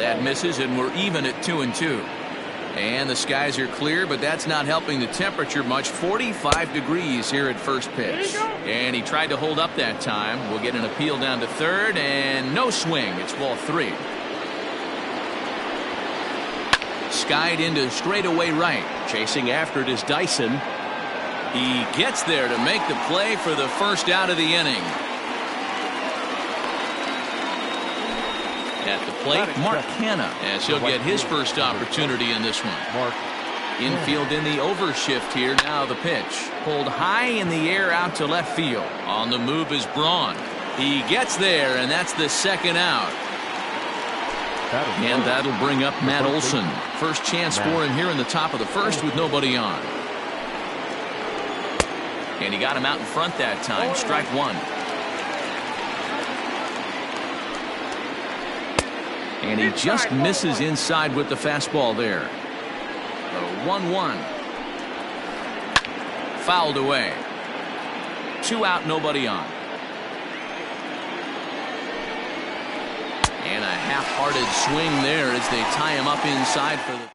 That misses, and we're even at 2-2. And the skies are clear, but that's not helping the temperature much. 45 degrees here at first pitch. And he tried to hold up that time. We'll get an appeal down to third, and no swing. It's ball 3. Skied into straightaway right. Chasing after it is Dyson. He gets there to make the play for the first out of the inning. At the plate, Mark Hanna, as he'll get his first opportunity in this one. Infield in the overshift here. Now the pitch. Pulled high in the air out to left field. On the move is Braun. He gets there, and that's the second out. And that'll bring up Matt Olson. First chance for him here in the top of the first with nobody on. And he got him out in front that time. Strike 1. And he just misses inside with the fastball there. 1-1. Fouled away. 2 out, nobody on. And a half-hearted swing there as they tie him up inside for the...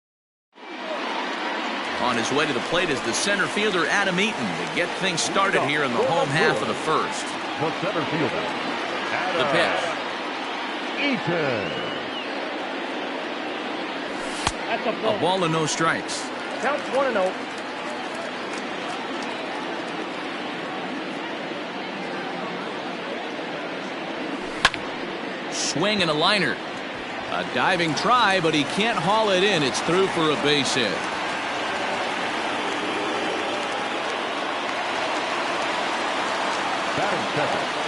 On his way to the plate is the center fielder Adam Eaton to get things started here in the home half of the first. The center fielder, The pitch. Eaton. A ball and no strikes. Counts 1-0. Swing and a liner. A diving try, but he can't haul it in. It's through for a base hit.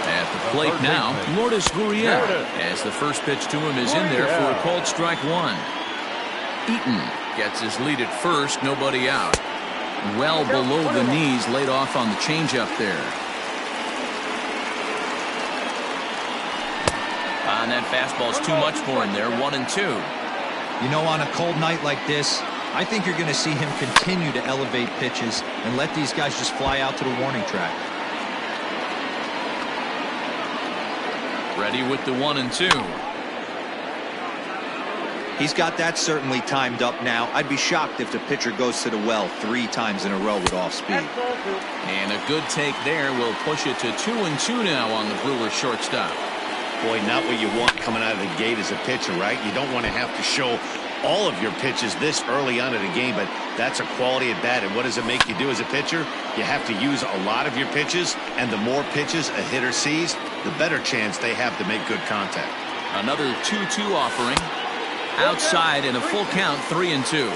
At the plate now, Lourdes Gurriel, as the first pitch to him is in there for a called strike 1. Eaton gets his lead at first, nobody out. Well below the knees, laid off on the changeup there. And that fastball's too much for him there. 1-2. You know, on a cold night like this, I think you're going to see him continue to elevate pitches and let these guys just fly out to the warning track. Ready with the 1-2. He's got that certainly timed up now. I'd be shocked if the pitcher goes to the well 3 times in a row with off speed. And a good take there will push it to 2-2 now on the Brewers shortstop. Boy, not what you want coming out of the gate as a pitcher, right? You don't want to have to show all of your pitches this early on in the game, but that's a quality at bat. And what does it make you do as a pitcher? You have to use a lot of your pitches, and the more pitches a hitter sees, the better chance they have to make good contact. Another 2-2 offering. Outside in a full count, 3-2.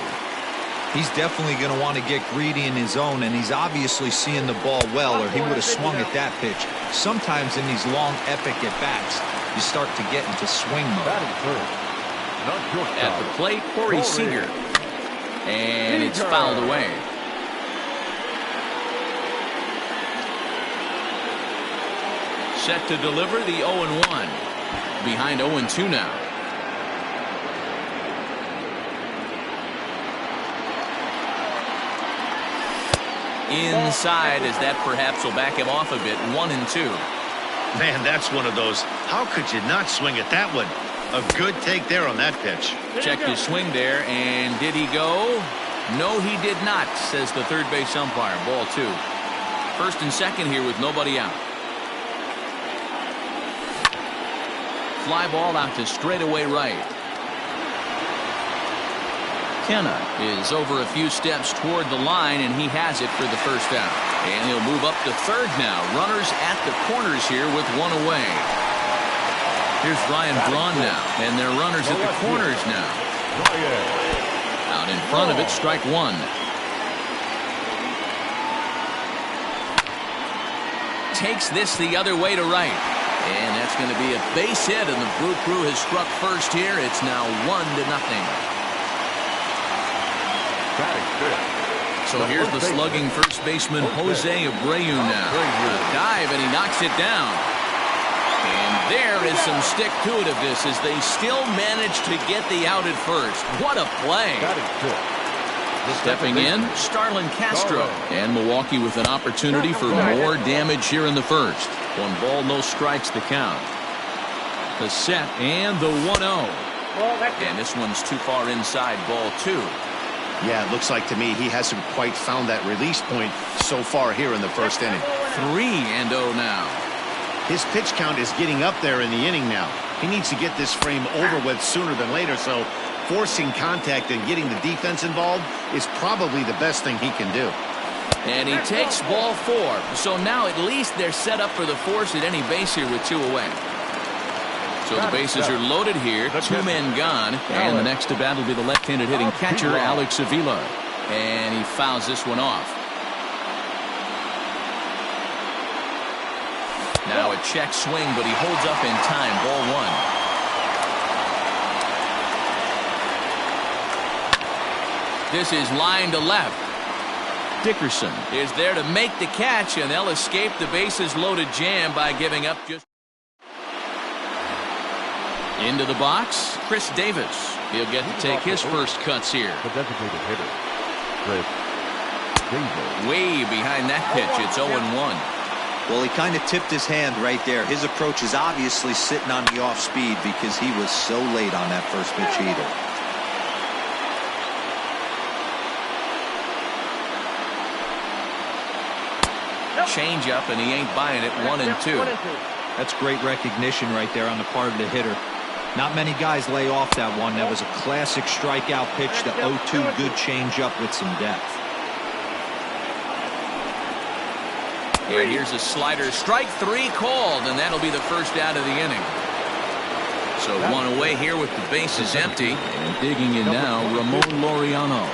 He's definitely going to want to get greedy in his zone, and he's obviously seeing the ball well, or he would have swung at that pitch. Sometimes in these long, epic at-bats, you start to get into swing mode. At the plate, Corey Seager. And it's fouled away. Set to deliver the 0-1. Behind 0-2 now. Inside, as that perhaps will back him off a bit. 1-2. Man, that's one of those. How could you not swing at that one? A good take there on that pitch. Checked his swing there, and did he go? No, he did not, says the third base umpire. Ball 2. First and second here with nobody out. Fly ball out to straightaway right. Kenna is over a few steps toward the line, and he has it for the first out. And he'll move up to third now. Runners at the corners here with 1 away. Here's Ryan Braun now, and they're runners at the corners now. Out in front of it, strike 1. Takes this the other way to right. And that's going to be a base hit, and the Brew Crew has struck first here. It's now 1-0. So here's the slugging first baseman Jose Abreu now. A dive, and he knocks it down. And there is some stick to it of this as they still manage to get the out at first. What a play. Stepping in, Starlin Castro. And Milwaukee with an opportunity for more damage here in the first. 1 ball, no strikes the count. The set and the 1-0. And this one's too far inside, ball 2. Yeah, it looks like to me he hasn't quite found that release point so far here in the first inning. 3-0 now. His pitch count is getting up there in the inning now. He needs to get this frame over with sooner than later, so forcing contact and getting the defense involved is probably the best thing he can do. And he takes ball 4. So now at least they're set up for the force at any base here with 2 away. So the bases are loaded here, 2 men gone, and the next to bat will be the left-handed hitting catcher, Alex Avila. And he fouls this one off. Now a check swing, but he holds up in time, ball 1. This is line to left. Dickerson is there to make the catch, and they'll escape the bases loaded jam by giving up just. Into the box, Chris Davis. He'll get to take his first cuts here. The designated hitter, Chris Davis. Way behind that pitch, it's 0-1. Well, he kind of tipped his hand right there. His approach is obviously sitting on the off speed because he was so late on that first pitch heater. Change up, and he ain't buying it. 1-2. That's great recognition right there on the part of the hitter. Not many guys lay off that one. That was a classic strikeout pitch. The 0-2 good changeup with some depth. And here's a slider. Strike 3 called, and that'll be the first out of the inning. So 1 away here with the bases empty. And digging in now, Ramon Laureano.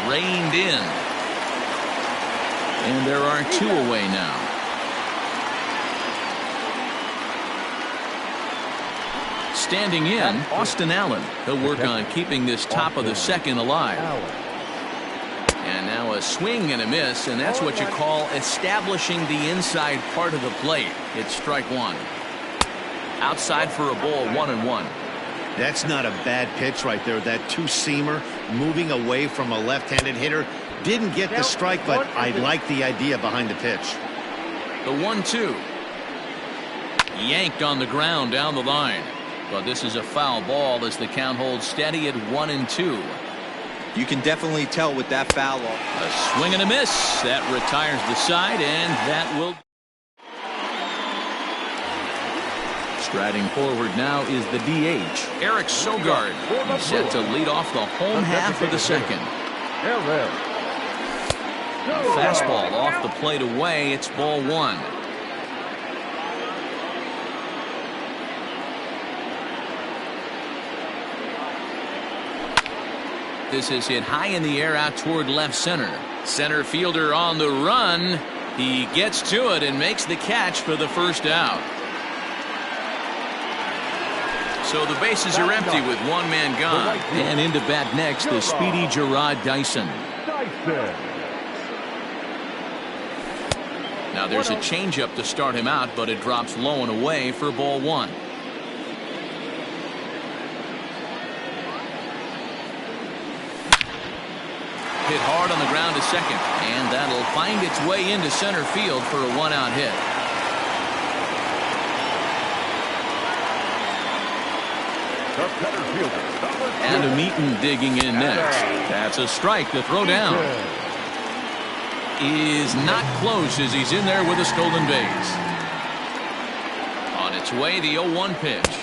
Reined in. And there are 2 away now. Standing in, Austin Allen. He'll work on keeping this top of the second alive. And now a swing and a miss, and that's what you call establishing the inside part of the plate. It's strike 1. Outside for a ball, 1-1. That's not a bad pitch right there. That two-seamer moving away from a left-handed hitter. Didn't get the strike, but I like the idea behind the pitch. The 1-2. Yanked on the ground down the line. But this is a foul ball as the count holds steady at 1-2. You can definitely tell with that foul off. A swing and a miss. That retires the side, and that will. Striding forward now is the DH, Eric Sogard. He's set to lead off the home half of the second. Fastball off the plate away. It's ball 1. This is hit high in the air out toward left center. Center fielder on the run. He gets to it and makes the catch for the first out. So the bases are empty with 1 man gone. And into bat next, the speedy Gerard Dyson. Now there's a changeup to start him out, but it drops low and away for ball 1. Hit hard on the ground to second, and that'll find its way into center field for a 1-out hit. And a Meaton digging in next. That's a strike to throw down. Is not close as he's in there with a stolen base. On its way, the 0-1 pitch.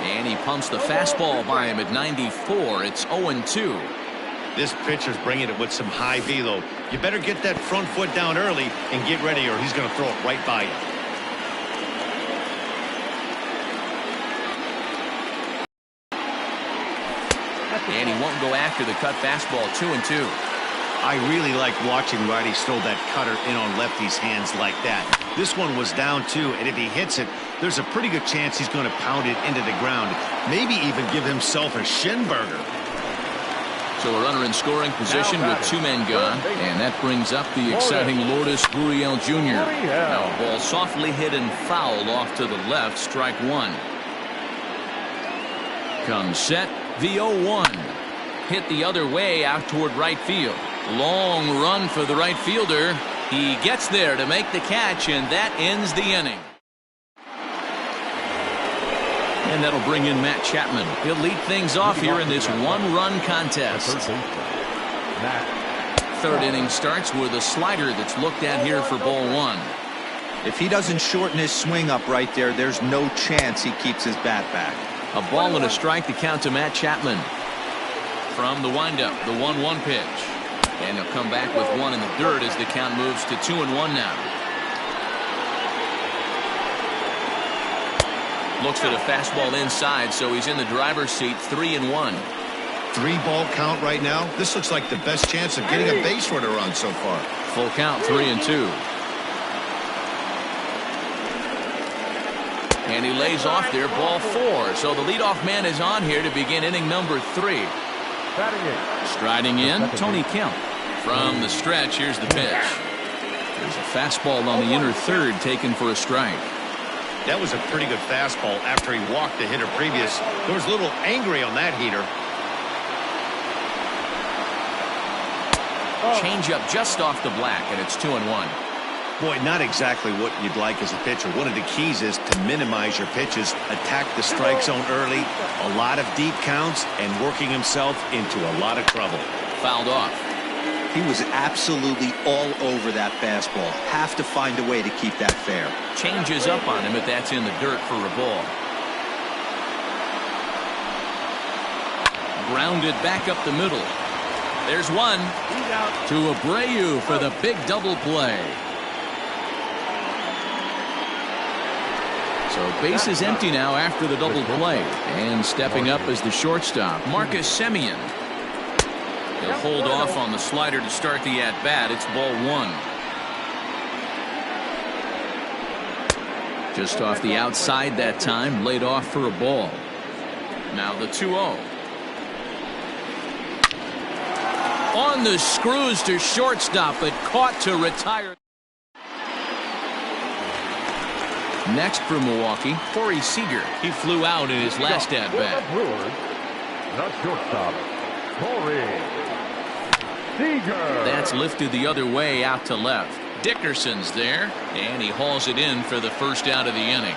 And he pumps the fastball by him at 94. It's 0-2. This pitcher's bringing it with some high velo. You better get that front foot down early and get ready, or he's going to throw it right by you. And he won't go after the cut fastball. 2-2. I really like watching righties throw that cutter in on lefties' hands like that. This one was down 2, and if he hits it, there's a pretty good chance he's going to pound it into the ground. Maybe even give himself a shin burger. So a runner in scoring position with 2 men gone, and that brings up the exciting Lourdes Gurriel Jr. Now a ball softly hit and fouled off to the left, strike 1. Comes set, the 0-1. Hit the other way out toward right field. Long run for the right fielder. He gets there to make the catch, and that ends the inning. And that'll bring in Matt Chapman. He'll lead things off here in this one-run contest. Third inning starts with a slider that's looked at here for ball one. If he doesn't shorten his swing up right there, there's no chance he keeps his bat back. A ball and a strike to count to Matt Chapman. From the windup, the 1-1 pitch. And he'll come back with one in the dirt as the count moves to 2-1 now. Looks at a fastball inside, so he's in the driver's seat, 3-1. 3-ball count right now. This looks like the best chance of getting a base runner on so far. Full count, 3-2. And he lays off there, ball 4. So the leadoff man is on here to begin inning number 3. Striding in, Tony Kemp. From the stretch, here's the pitch. There's a fastball on the inner third taken for a strike. That was a pretty good fastball after he walked the hitter previous. There was a little angry on that heater. Change up just off the black, and it's 2-1. Boy, not exactly what you'd like as a pitcher. One of the keys is to minimize your pitches, attack the strike zone early, a lot of deep counts, and working himself into a lot of trouble. Fouled off. He was absolutely all over that fastball. Have to find a way to keep that fair. Changes up on him, but that's in the dirt for a ball. Grounded back up the middle. There's one. To Abreu for the big double play. So base is empty now after the double play. And stepping up is the shortstop, Marcus Semien. He'll hold off on the slider to start the at-bat. It's ball 1. Just off the outside that time, laid off for a ball. Now the 2-0. On the screws to shortstop, but caught to retire. Next for Milwaukee, Corey Seager. He flew out in his last at-bat. Not shortstop, Corey Seager. That's lifted the other way out to left. Dickerson's there, and he hauls it in for the first out of the inning.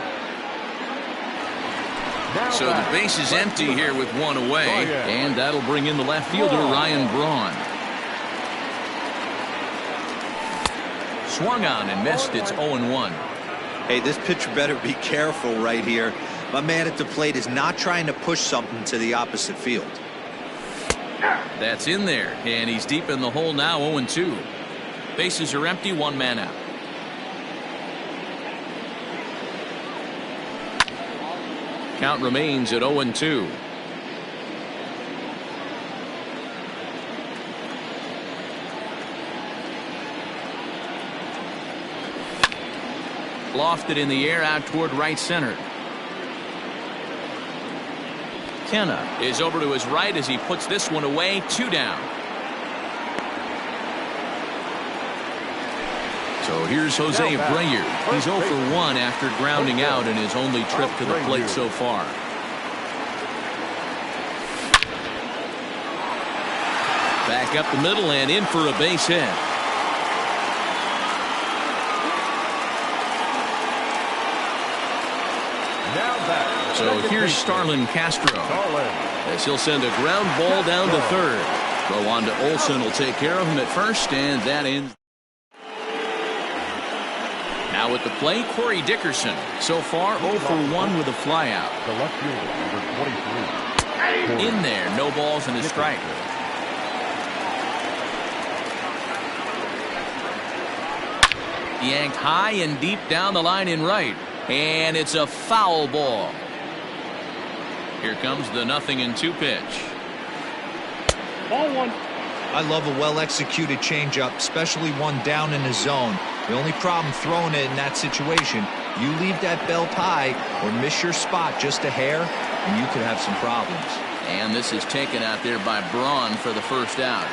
So the base is empty here with one away, and that'll bring in the left fielder, Ryan Braun. Swung on and missed. It's 0-1. Hey, this pitcher better be careful right here. My man at the plate is not trying to push something to the opposite field. That's in there, and he's deep in the hole now, 0-2. Bases are empty, one man out. Count remains at 0-2. Lofted in the air out toward right center. Kenna is over to his right as he puts this one away. 2 down. So here's Jose Abreu. He's 0 for 1 after grounding out in his only trip to the plate so far. Back up the middle and in for a base hit. So here's Starlin Castro as he'll send a ground ball down to third. Throw on to Olsen will take care of him at first, and that ends. Now at the plate, Corey Dickerson. So far 0 for 1 with a flyout. The left fielder, number 23. In there, no balls and a strike. Yanked high and deep down the line in right, and it's a foul ball. Here comes the 0-2 pitch. Ball 1. I love a well-executed changeup, especially one down in the zone. The only problem throwing it in that situation, you leave that belt high or miss your spot just a hair, and you could have some problems. And this is taken out there by Braun for the first out.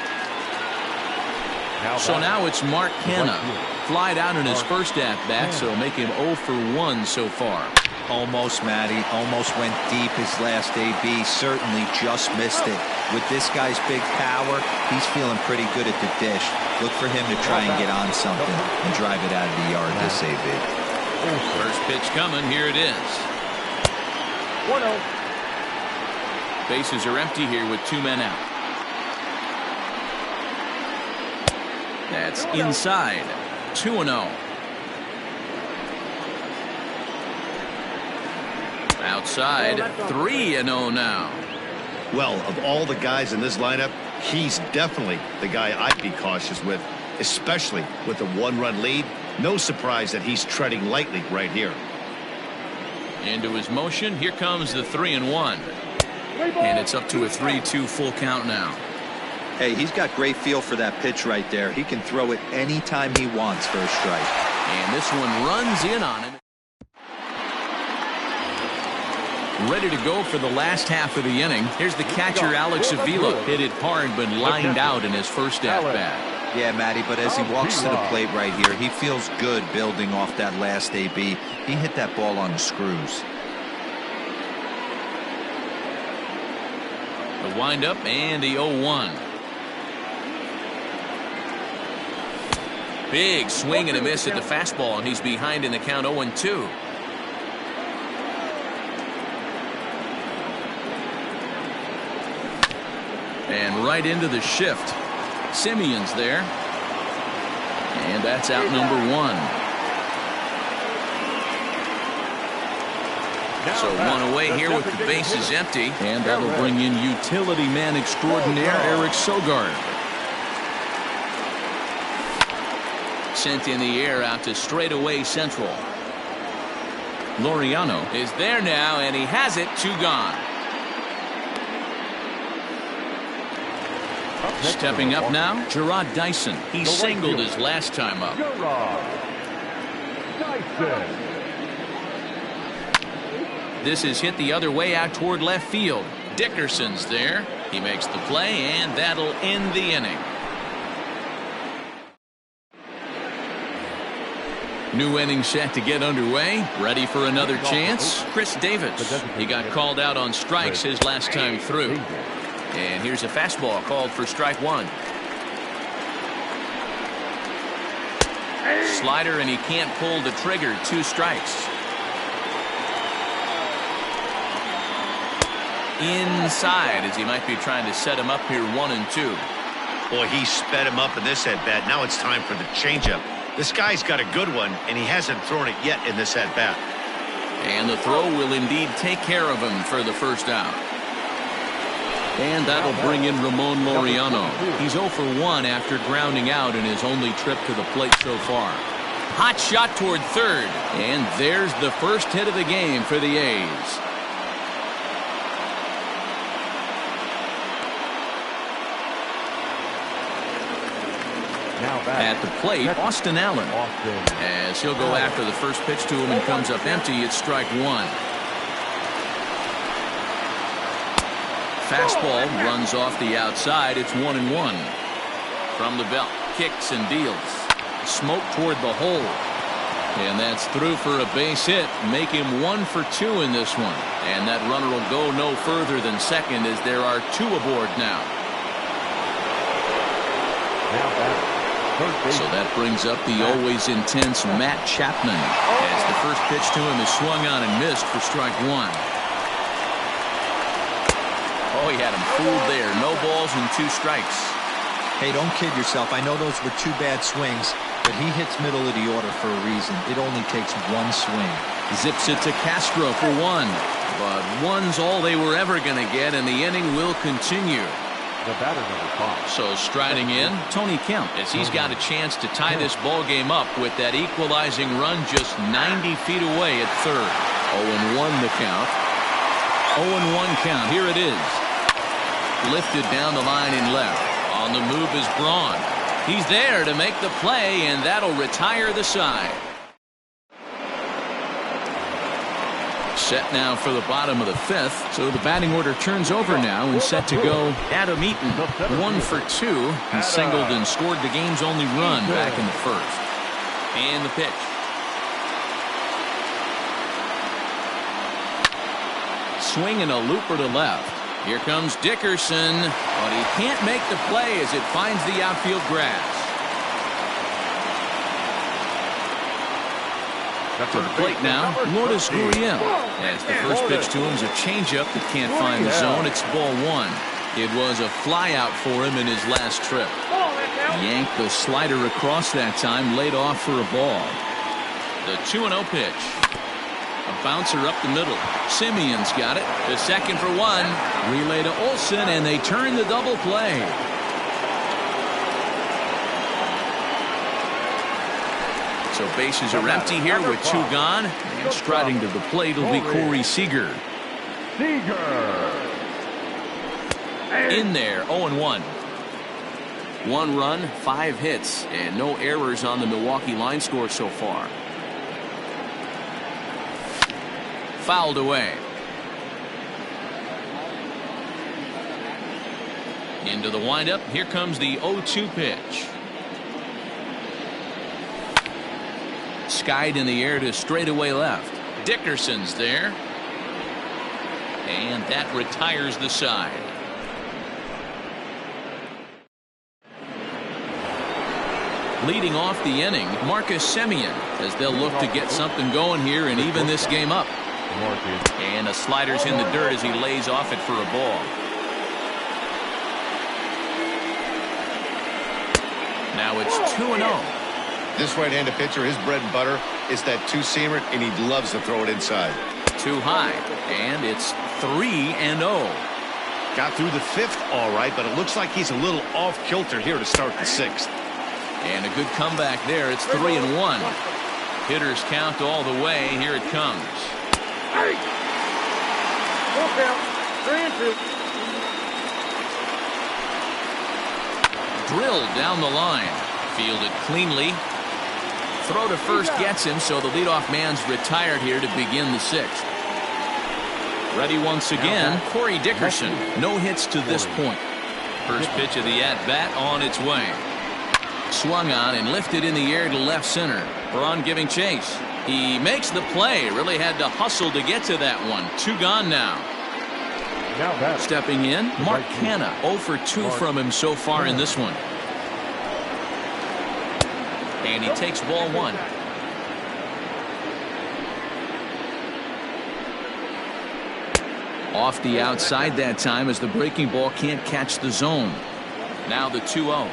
So now it's Mark Canha. Flied out in his first at-bat, so make him 0 for 1 so far. Almost, Matty. Almost went deep his last AB. Certainly just missed it. With this guy's big power, he's feeling pretty good at the dish. Look for him to try and get on something and drive it out of the yard this AB. First pitch coming. Here it is. 1-0. Bases are empty here with 2 men out. That's inside. 2-0. Outside. 3-0 now. Well, of all the guys in this lineup, he's definitely the guy I'd be cautious with, especially with a 1-run lead. No surprise that he's treading lightly right here. Into his motion. Here comes the 3-1. And it's up to a 3-2 full count now. Hey, he's got great feel for that pitch right there. He can throw it anytime he wants for a strike. And this one runs in on him. Ready to go for the last half of the inning. Here's the catcher, Alex Avila. Hit it hard, but lined out in his first at-bat. Yeah, Matty, but as he walks to the plate right here, he feels good building off that last AB. He hit that ball on the screws. The windup and the 0-1. Big swing and a miss at the fastball, and he's behind in the count 0-2. And right into the shift. Simeon's there. And that's out number 1. So 1 away here with the bases empty. And that'll bring in utility man extraordinaire Eric Sogard. Sent in the air out to straightaway central. Laureano is there now, and he has it. 2 gone. Stepping up now, Gerard Dyson. He singled his last time up. This is hit the other way out toward left field. Dickerson's there. He makes the play, and that'll end the inning. New inning set to get underway. Ready for another chance. Chris Davis. He got called out on strikes his last time through. And here's a fastball called for strike 1. Slider, and he can't pull the trigger. 2 strikes. Inside, as he might be trying to set him up here. 1-2. Boy, he sped him up in this at-bat. Now it's time for the changeup. This guy's got a good one, and he hasn't thrown it yet in this at-bat. And the throw will indeed take care of him for the first out. And that'll bring in Ramon Laureano. He's 0 for 1 after grounding out in his only trip to the plate so far. Hot shot toward third. And there's the first hit of the game for the A's. At the plate, Austin Allen. As he'll go after the first pitch to him and comes up empty, it's strike 1. Fastball runs off the outside. It's 1-1. From the belt, kicks and deals. Smoke toward the hole. And that's through for a base hit. Make him 1 for 2 in this one. And that runner will go no further than second as there are 2 aboard now. So that brings up the always intense Matt Chapman. As the first pitch to him is swung on and missed for strike 1. Oh, he had him fooled there. No balls and 2 strikes. Hey, don't kid yourself. I know those were 2 bad swings, but he hits middle of the order for a reason. It only takes 1 swing. Zips it to Castro for 1. But 1's all they were ever going to get, and the inning will continue. The batter number 5. So striding in, Tony Kemp, as he's got a chance to tie this ball game up with that equalizing run just 90 feet away at third. 0-1 the count. 0-1 count. Here it is. Lifted down the line in left. On the move is Braun. He's there to make the play, and that'll retire the side. Set now for the bottom of the 5th. So the batting order turns over now and set to go Adam Eaton. 1 for 2. He singled and scored the game's only run back in the first. And the pitch. Swing and a looper to left. Here comes Dickerson, but he can't make the play as it finds the outfield grass. To the plate now, Lourdes Gurriel. As the first pitch to him is a changeup that can't find the zone. It's ball one. It was a flyout for him in his last trip. Yanked the slider across that time, laid off for a ball. The 2-0 pitch. A bouncer up the middle. Simeon's got it. The second for one. Relay to Olsen, and they turn the double play. So bases are empty here with two gone. And striding to the plate will be Corey Seager. In there, 0-1. 1 run, 5 hits, and no errors on the Milwaukee line score so far. Fouled away. Into the windup. Here comes the 0-2 pitch. Skied in the air to straightaway left. Dickerson's there. And that retires the side. Leading off the inning, Marcus Semien, as they'll look to get something going here and even this game up. And a slider's in the dirt as he lays off it for a ball. Now it's 2-0. This right-handed pitcher, his bread and butter is that two-seamer, and he loves to throw it inside. Too high, and it's 3-0. Got through the 5th all right, but it looks like he's a little off-kilter here to start the 6th. And a good comeback there. It's 3-1. Hitters count all the way. Here it comes. Drilled down the line. Fielded cleanly. Throw to first gets him, so the leadoff man's retired here to begin the 6th. Ready once again, Corey Dickerson. No hits to this point. First pitch of the at-bat on its way. Swung on and lifted in the air to left center. Braun giving chase. He makes the play. Really had to hustle to get to that one. 2 gone now. Stepping in, Mark Canha. 0 for 2 from him so far in this one. And he takes ball 1. Off the outside that time as the breaking ball can't catch the zone. Now the 2-0.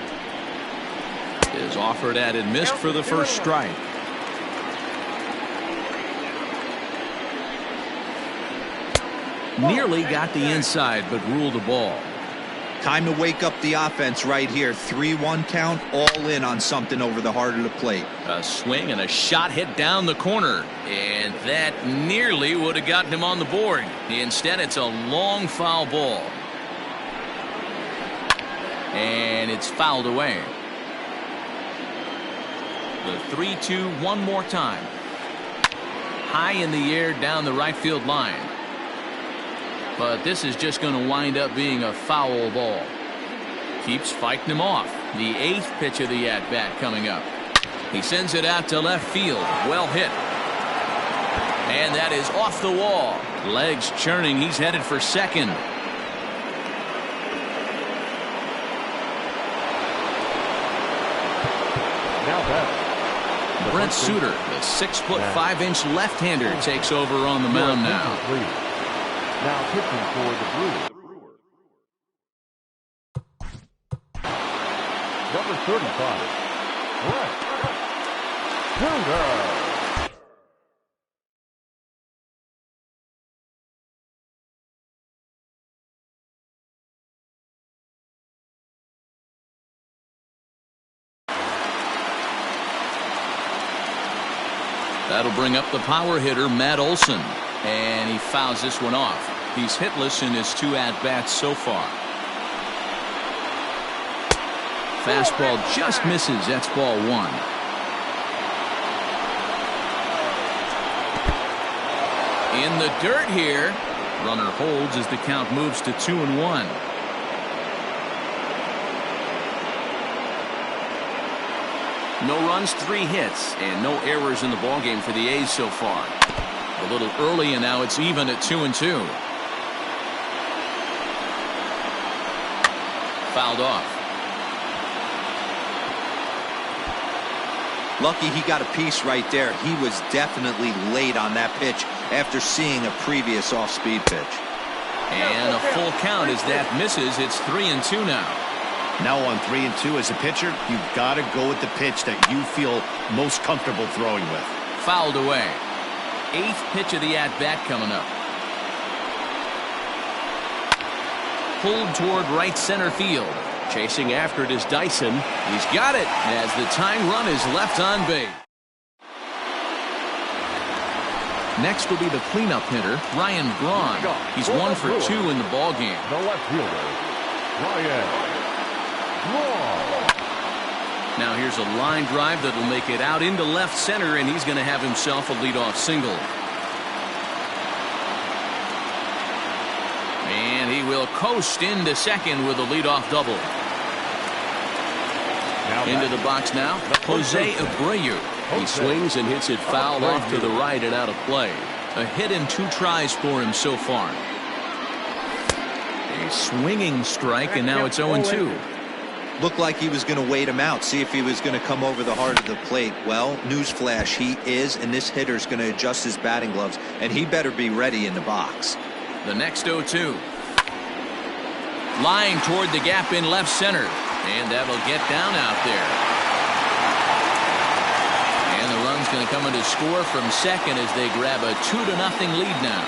Is offered at and missed for the first strike. Nearly got the inside, but ruled the ball. Time to wake up the offense right here. 3-1 count, all in on something over the heart of the plate. A swing and a shot hit down the corner, and that nearly would have gotten him on the board. Instead, it's a long foul ball. And it's fouled away. The 3-2 one more time. High in the air down the right field line. But this is just going to wind up being a foul ball. Keeps fighting him off. The 8th pitch of the at-bat coming up. He sends it out to left field. Well hit. And that is off the wall. Legs churning. He's headed for second. Now that. Brent Suter, the 6'5" left-hander, takes over on the mound now. Now pitching for the Brewers. Number 35. Brent Suter. That'll bring up the power hitter, Matt Olson. And he fouls this one off. He's hitless in his 2 at-bats so far. Fastball just misses. That's ball 1. In the dirt here. Runner holds as the count moves to 2-1. No runs, 3 hits, and no errors in the ballgame for the A's so far. A little early, and now it's even at 2-2. Fouled off. Lucky he got a piece right there. He was definitely late on that pitch after seeing a previous off-speed pitch. And a full count as that misses. It's 3-2 now. Now on 3-2 as a pitcher, you've got to go with the pitch that you feel most comfortable throwing with. Fouled away. 8th pitch of the at-bat coming up. Pulled toward right center field. Chasing after it is Dyson. He's got it as the tying run is left on base. Next will be the cleanup hitter, Ryan Braun. He's 1 for 2 in the ball game. The left fielder, Ryan Braun. Now here's a line drive that will make it out into left center, and he's going to have himself a leadoff single. And he will coast into second with a leadoff double. Into the box now, Jose Abreu. He swings and hits it foul off to the right and out of play. A hit and 2 tries for him so far. A swinging strike, and now it's 0-2. Looked like he was going to wait him out, see if he was going to come over the heart of the plate. Well, newsflash, he is, and this hitter's going to adjust his batting gloves, and he better be ready in the box. The next 0-2. Line toward the gap in left center, and that'll get down out there. And the run's going to come in to score from second as they grab a 2-0 lead now.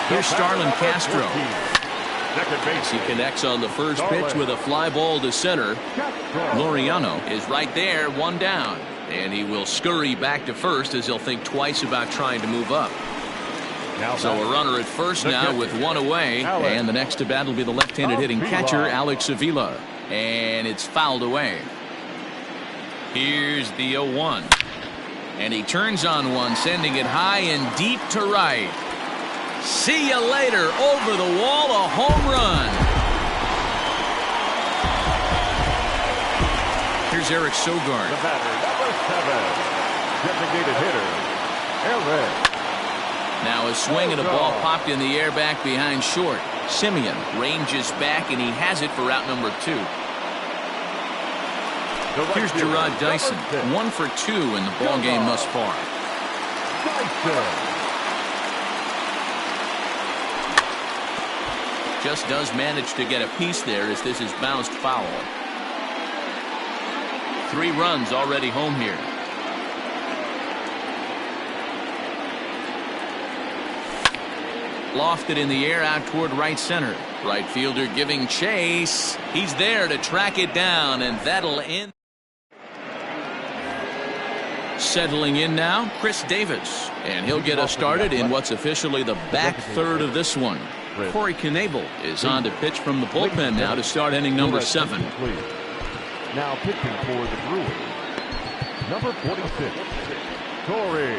Here's Starlin Castro. He connects on the first pitch with a fly ball to center. Laureano is right there, 1 down. And he will scurry back to first as he'll think twice about trying to move up. So a runner at first now with 1 away. And the next to bat will be the left-handed hitting catcher, Alex Avila. And it's fouled away. Here's the 0-1. And he turns on one, sending it high and deep to right. See you later. Over the wall, a home run. Here's Eric Sogard. The batter, number 7, designated hitter, Eric. Now a swing and a ball popped in the air back behind short. Simeon ranges back, and he has it for out number 2. Here's Gerard Dyson, 1 for 2 in the ball game thus far. Dyson. Just does manage to get a piece there as this is bounced foul. 3 runs already home here. Lofted in the air out toward right center. Right fielder giving chase. He's there to track it down, and that'll end. Settling in now, Chris Davis. And he'll get us started in what's officially the back third of this one. Corey Knebel is on to pitch from the bullpen now to start inning number 7. Now pitching for the Brewers, number 46, Corey.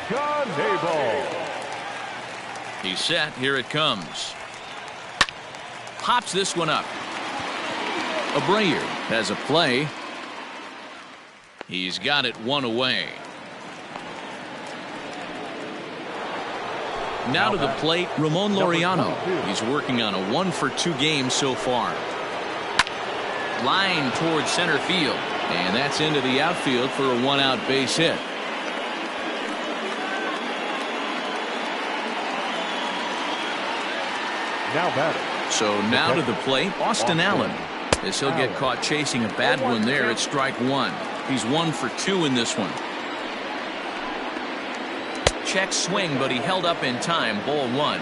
Knebel. He's set. Here it comes. Pops this one up. Abreu has a play. He's got it 1 away. Now to the plate, Ramon Laureano. He's working on a 1 for 2 game so far. Line towards center field, and that's into the outfield for a 1-out base hit. Now batting. So now to the plate, Austin Allen. As he'll get caught chasing a bad one there at strike 1. He's 1 for 2 in this one. Check swing, but he held up in time. Ball 1.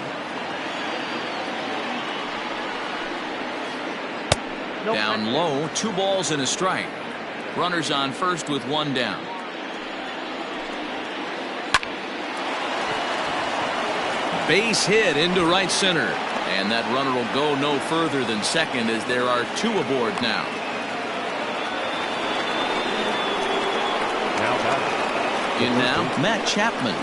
Down low, 2 balls and a strike. Runners on first with 1 down. Base hit into right center. And that runner will go no further than second as there are 2 aboard now. In now, Matt Chapman.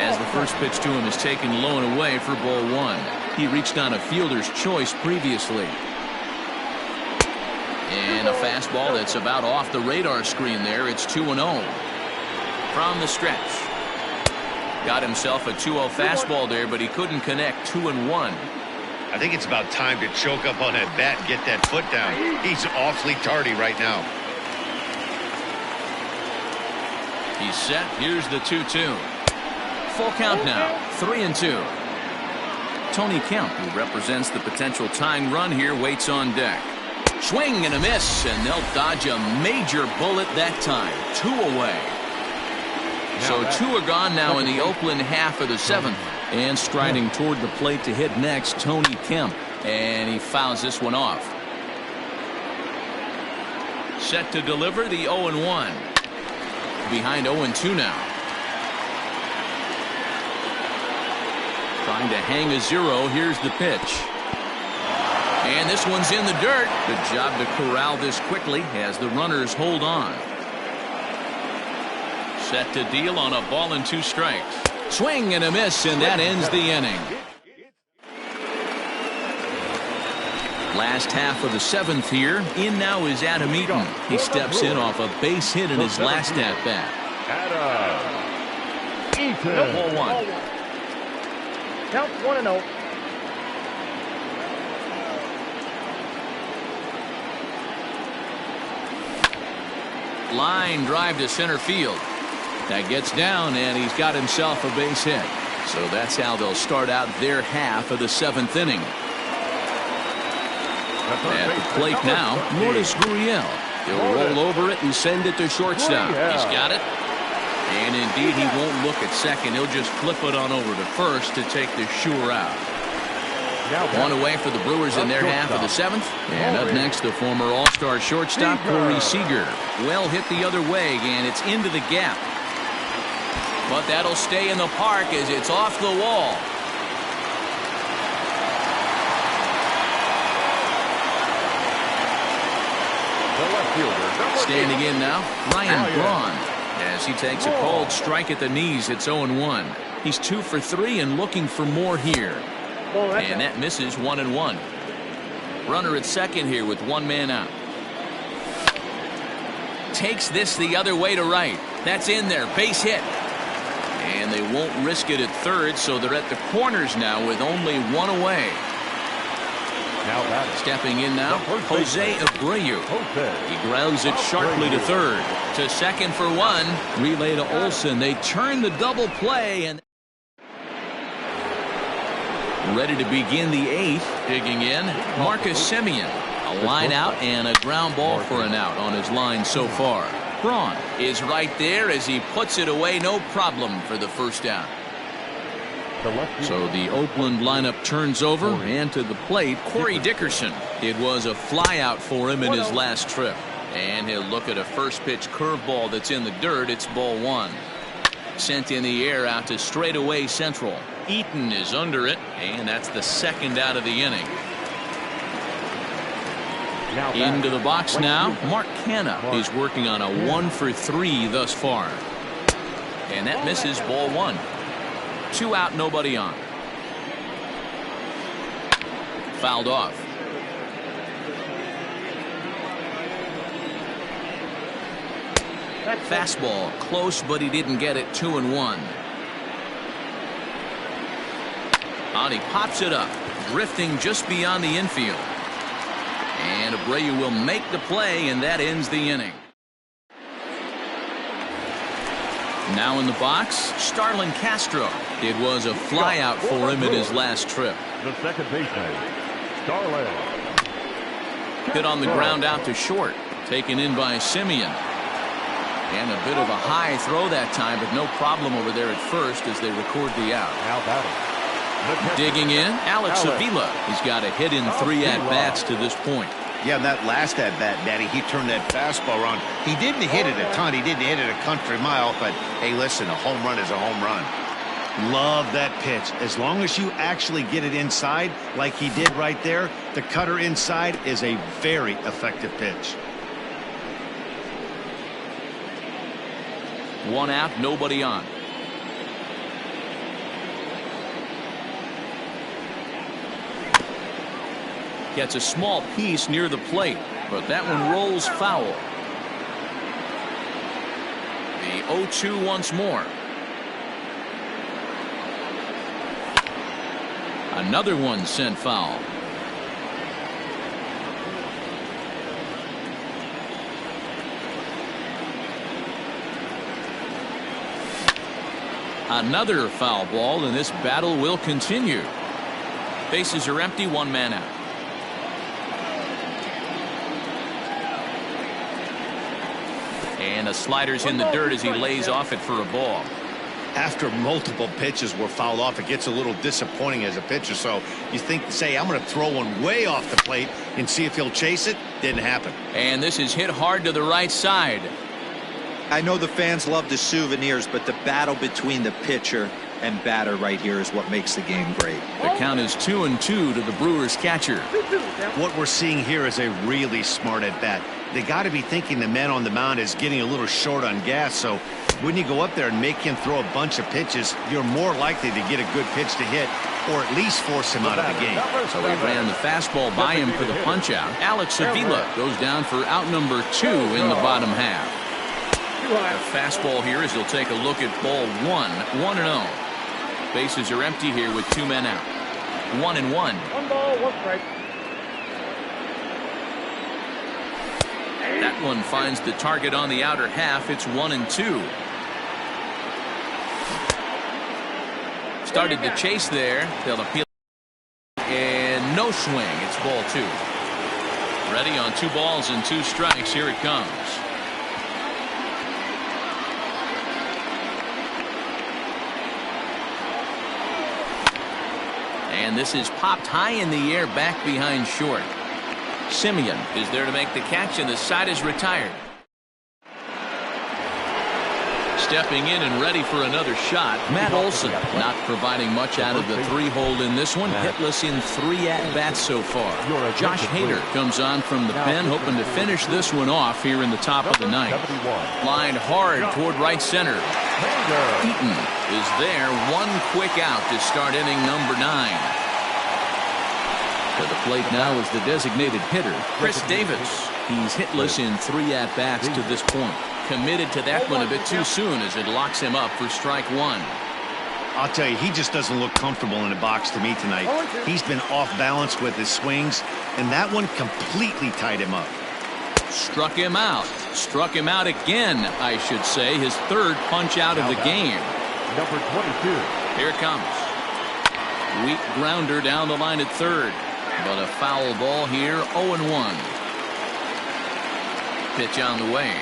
As the first pitch to him is taken low and away for ball 1. He reached on a fielder's choice previously. And a fastball that's about off the radar screen there. It's 2-0. From the stretch. Got himself a 2-0 fastball there, but he couldn't connect. 2-1. I think it's about time to choke up on that bat and get that foot down. He's awfully tardy right now. He's set. Here's the 2-2. Full count now. 3-2. Tony Kemp, who represents the potential tying run here, waits on deck. Swing and a miss, and they'll dodge a major bullet that time. 2 away. So 2 are gone now in the Oakland half of the 7th. And striding toward the plate to hit next, Tony Kemp. And he fouls this one off. Set to deliver the 0-1. Behind 0-2 now. Trying to hang a 0. Here's the pitch. And this one's in the dirt. Good job to corral this quickly as the runners hold on. Set to deal on a ball and 2 strikes. Swing and a miss, and that ends the inning. Last half of the 7th here. In now is Adam Eaton. He steps in off a base hit in his last at-bat. Adam Eaton. Ball 1. Count 1-0. Line drive to center field. That gets down, and he's got himself a base hit. So that's how they'll start out their half of the 7th inning. At the plate now, Lourdes Gurriel. He'll roll over it and send it to shortstop. He's got it. And indeed, he won't look at second. He'll just flip it on over to first to take the sure out. 1 away for the Brewers in their half of the 7th. And up next, the former All-Star shortstop, Corey Seager. Well hit the other way, and it's into the gap. But that'll stay in the park as it's off the wall. Standing in now, Ryan Braun, as he takes a cold strike at the knees. It's 0-1. He's 2 for 3 and looking for more here. And that misses. 1-1. Runner at second here with 1 man out. Takes this the other way to right. That's in there. Base hit. And they won't risk it at third, so they're at the corners now with only 1 away. Stepping in now, Jose Abreu. He grounds it sharply to third. To second for 1. Relay to Olsen. They turn the double play, and ready to begin the 8th. Digging in, Marcus Semien. A line out and a ground ball for an out on his line so far. Braun is right there as he puts it away. No problem for the first down. So the Oakland lineup turns over, and to the plate, Corey Dickerson. It was a flyout for him in his last trip. And he'll look at a first pitch curveball that's in the dirt. It's ball 1. Sent in the air out to straightaway central. Eaton is under it, and that's the 2nd out of the inning. Into the box now, Mark Canha is working on a 1 for 3 thus far. And that misses. Ball 1. 2 out, nobody on. Fouled off. Fastball close, but he didn't get it. 2-1. And he pops it up, drifting just beyond the infield. And Abreu will make the play, and that ends the inning. Now in the box, Starlin Castro. It was a flyout for him in his last trip. The second baseman, Starlin. Hit on the ground out to short. Taken in by Semien. And a bit of a high throw that time, but no problem over there at first as they record the out. Now batting. Digging in, Alex Avila. He's got a hit in 3 at-bats to this point. Yeah, that last at-bat, Daddy, he turned that fastball around. He didn't hit it a ton. He didn't hit it a country mile. But, hey, listen, a home run is a home run. Love that pitch. As long as you actually get it inside like he did right there, the cutter inside is a very effective pitch. 1 out, nobody on. Gets a small piece near the plate, but that one rolls foul. The 0-2 once more. Another one sent foul. Another foul ball, and this battle will continue. Bases are empty, one man out. And the slider's in the dirt as he lays off it for a ball. After multiple pitches were fouled off, it gets a little disappointing as a pitcher. So you think, say, I'm going to throw one way off the plate and see if he'll chase it. Didn't happen. And this is hit hard to the right side. I know the fans love the souvenirs, but the battle between the pitcher and batter right here is what makes the game great. The count is 2-2 to the Brewers catcher. What we're seeing here is a really smart at bat. They got to be thinking the man on the mound is getting a little short on gas. So when you go up there and make him throw a bunch of pitches, you're more likely to get a good pitch to hit, or at least force him out of the game. So he ran the fastball by him for the punch out. Alex Avila goes down for out number 2 in the bottom half. The fastball here as he'll take a look at ball 1-0. Bases are empty here with 2 men out. 1-1. 1 ball, 1 strike. That one finds the target on the outer half. It's 1-2. Started the chase there. They'll appeal. And no swing. It's ball 2. Ready on 2 balls and 2 strikes. Here it comes. And this is popped high in the air back behind short. Simeon is there to make the catch, and the side is retired. Stepping in and ready for another shot, Matt Olson not providing much out of the 3-hole in this one. Hitless in 3 at-bats so far. Josh Hader comes on from the pen, hoping to finish this one off here in the top of the 9th. Lined hard toward right center. Eaton is there, 1 quick out to start inning number 9. To the plate now is the designated hitter, Chris Davis. He's hitless in 3 at-bats to this point. Committed to that one a bit too soon as it locks him up for strike 1. I'll tell you, he just doesn't look comfortable in the box to me tonight. He's been off balance with his swings, and that one completely tied him up. Struck him out. Struck him out again, I should say. His 3rd punch out of the game. Number 22. Here it comes. Weak grounder down the line at 3rd. But a foul ball here, 0-1. Pitch on the way.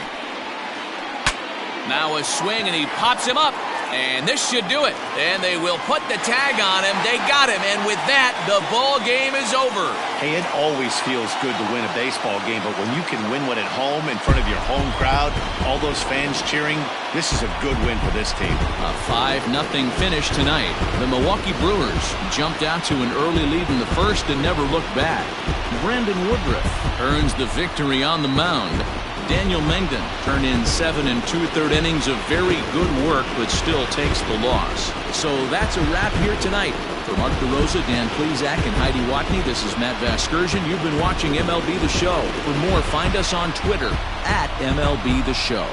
Now a swing, and he pops him up. And this should do it. And they will put the tag on him. They got him. And with that, the ball game is over. Hey, it always feels good to win a baseball game, but when you can win one at home in front of your home crowd, all those fans cheering, this is a good win for this team. A 5-0 finish tonight. The Milwaukee Brewers jumped out to an early lead in the 1st and never looked back. Brandon Woodruff earns the victory on the mound. Daniel Mengden turned in 7 2/3 innings of very good work, but still takes the loss. So that's a wrap here tonight. For Mark DeRosa, Dan Plesac, and Heidi Watney, this is Matt Vasgersian. You've been watching MLB The Show. For more, find us on Twitter @MLB The Show.